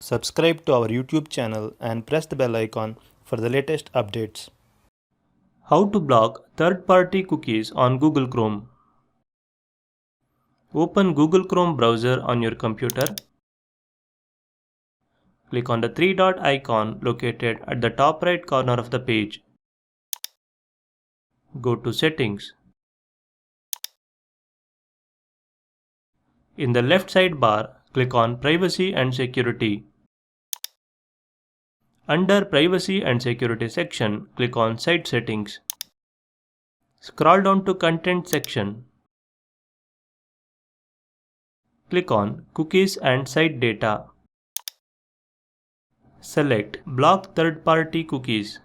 Subscribe to our YouTube channel and press the bell icon for the latest updates. How to block third-party cookies on Google Chrome. Open Google Chrome browser on your computer. Click on the three-dot icon located at the top right corner of the page. Go to Settings. In the left sidebar, click on Privacy and Security. Under Privacy and Security section, click on Site Settings. Scroll down to Content section. Click on Cookies and Site Data. Select Block Third-Party Cookies.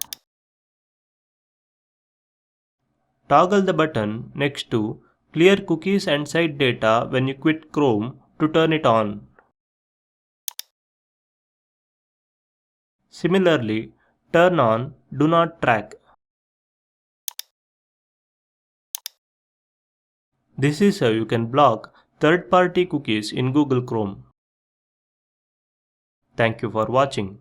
Toggle the button next to Clear Cookies and Site Data when you quit Chrome to turn it on. Similarly, turn on Do Not Track. This is how you can block third-party cookies in Google Chrome. Thank you for watching.